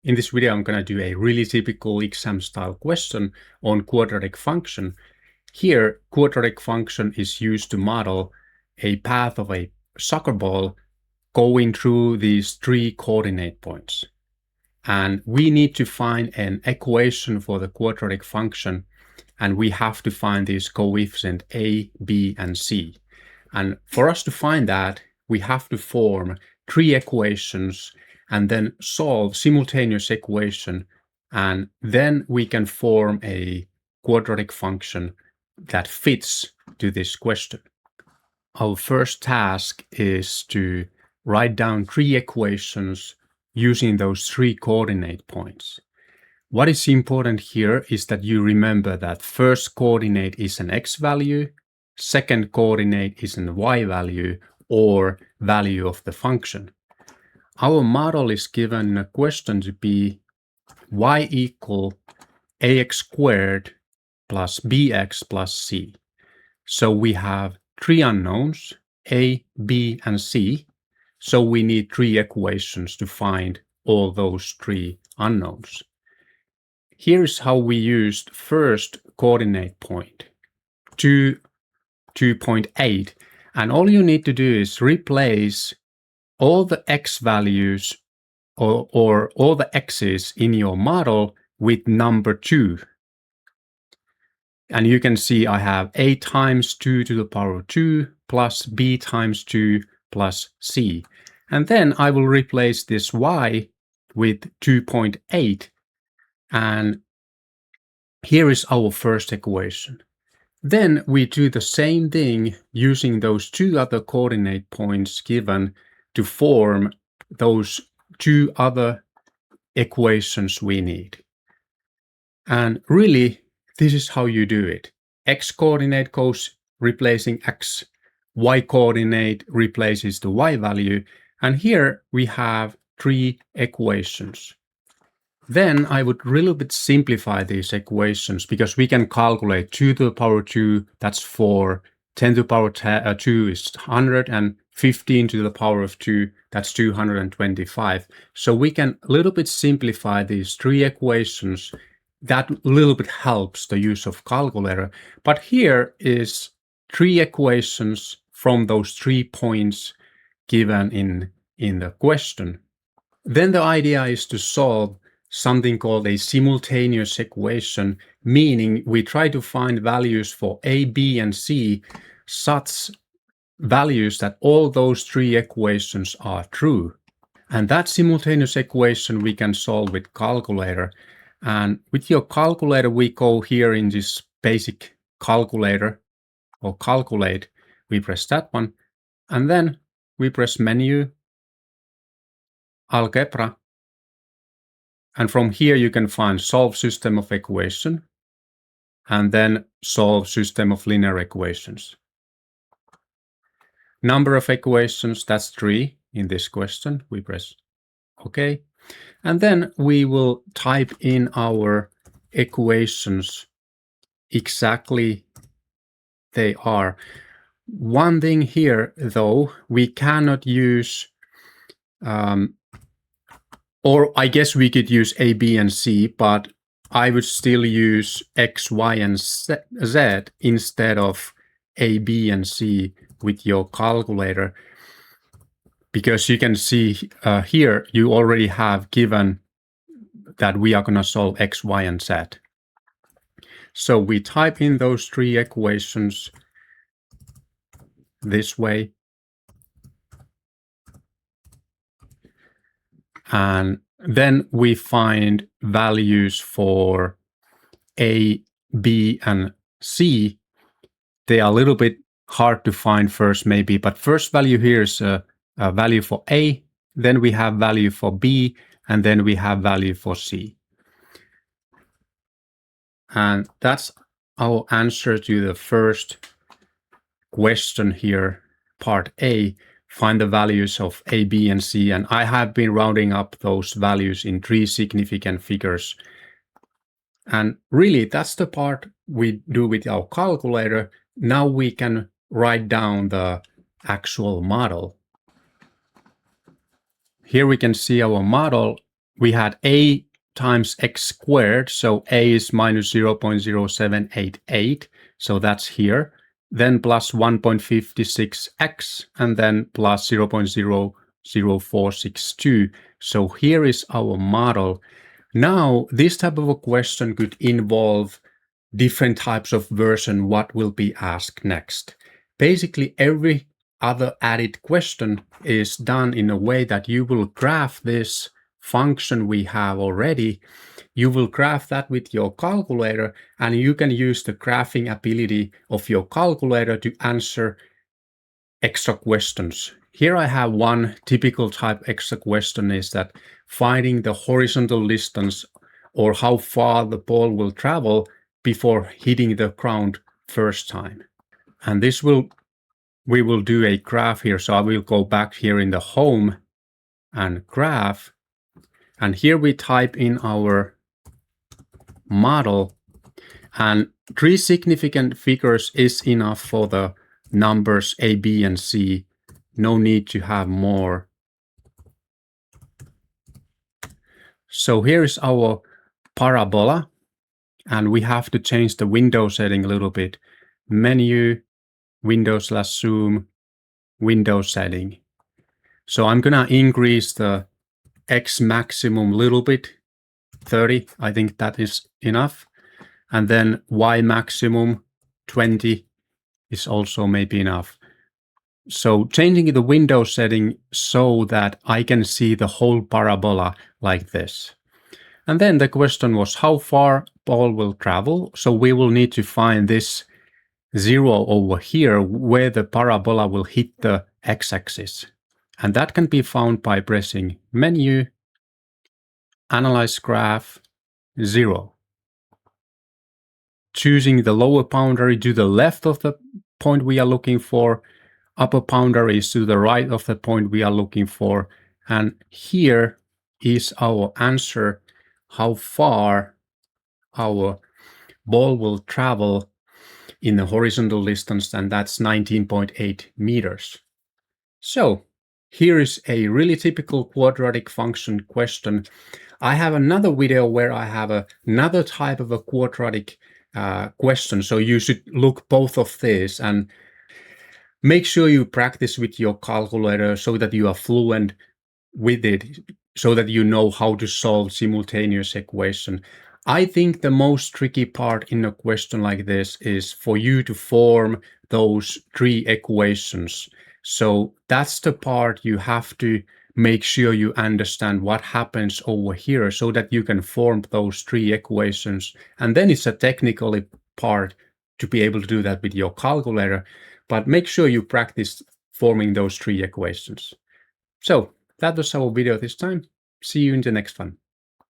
In this video, I'm going to do a really typical exam style question on quadratic function. Here, quadratic function is used to model a path of a soccer ball going through these three coordinate points. And we need to find an equation for the quadratic function, and we have to find these coefficient a, b, and c. And for us to find that, we have to form three equations and then solve simultaneous equation, and then we can form a quadratic function that fits to this question. Our first task is to write down three equations using those three coordinate points. What is important here is that you remember that first coordinate is an x value, second coordinate is an y value or value of the function. Our model is given in a question to be y equal ax squared plus bx plus c. So we have three unknowns, a, b, and c. So we need three equations to find all those three unknowns. Here's how we used first coordinate point, 2.8. And all you need to do is replace all the x values or all the x's in your model with number 2. And you can see I have a times 2 to the power of 2 plus b times 2 plus c. And then I will replace this y with 2.8. And here is our first equation. Then we do the same thing using those two other coordinate points given to form those two other equations we need. And really, this is how you do it. X coordinate goes replacing x, y coordinate replaces the y value, and here we have three equations. Then I would a little bit simplify these equations because we can calculate 2 to the power 2, that's 4, 10 to the power 2 is 100, and 15 to the power of 2, that's 225. So we can a little bit simplify these three equations. That a little bit helps the use of calculator. But here is three equations from those 3 points given in the question. Then the idea is to solve something called a simultaneous equation, meaning we try to find values for a, b, and c, such values that all those three equations are true. And that simultaneous equation we can solve with calculator. And with your calculator, we go here in this basic calculator or calculate. We press that one, and then we press menu, algebra. And from here, you can find solve system of equation and then solve system of linear equations. Number of equations, that's 3 in this question. We press OK. And then we will type in our equations exactly they are. One thing here, though, we cannot use or I guess we could use A, B, and C, but I would still use X, Y, and Z instead of A, B, and C with your calculator. Because you can see here, you already have given that we are going to solve X, Y, and Z. So we type in those three equations this way. And then we find values for A, B, and C. They are a little bit hard to find first, maybe, but first value here is a value for A, then we have value for B, and then we have value for C. And that's our answer to the first question here, part A. Find the values of A, B, and C, and I have been rounding up those values in 3 significant figures. And really, that's the part we do with our calculator. Now we can write down the actual model. Here we can see our model, we had a times x squared, so a is minus 0.0788, so that's here, then plus 1.56x, and then plus 0.00462. So here is our model. Now, this type of a question could involve different types of version, what will be asked next. Basically, every other added question is done in a way that you will graph this function we have already. You will graph that with your calculator, and you can use the graphing ability of your calculator to answer extra questions. Here I have one typical type extra question is that finding the horizontal distance or how far the ball will travel before hitting the ground first time. And this we will do a graph here. So I will go back here in the home and graph. And here we type in our model, and 3 significant figures is enough for the numbers A, B, and C. No need to have more. So here is our parabola, and we have to change the window setting a little bit. Menu, window/zoom, window setting. So I'm gonna increase the X maximum a little bit, 30, I think that is enough. And then Y maximum, 20 is also maybe enough. So changing the window setting so that I can see the whole parabola like this. And then the question was how far ball will travel. So we will need to find this 0 over here where the parabola will hit the x-axis. And that can be found by pressing Menu, Analyze Graph, 0. Choosing the lower boundary to the left of the point we are looking for, upper boundary is to the right of the point we are looking for. And here is our answer, how far our ball will travel in the horizontal distance, and that's 19.8 meters. So here is a really typical quadratic function question. I have another video where I have another type of a quadratic question. So you should look both of these and make sure you practice with your calculator so that you are fluent with it, so that you know how to solve simultaneous equation. I think the most tricky part in a question like this is for you to form those 3 equations. So that's the part you have to make sure you understand what happens over here so that you can form those 3 equations. And then it's a technical part to be able to do that with your calculator, but make sure you practice forming those 3 equations. So that was our video this time. See you in the next one.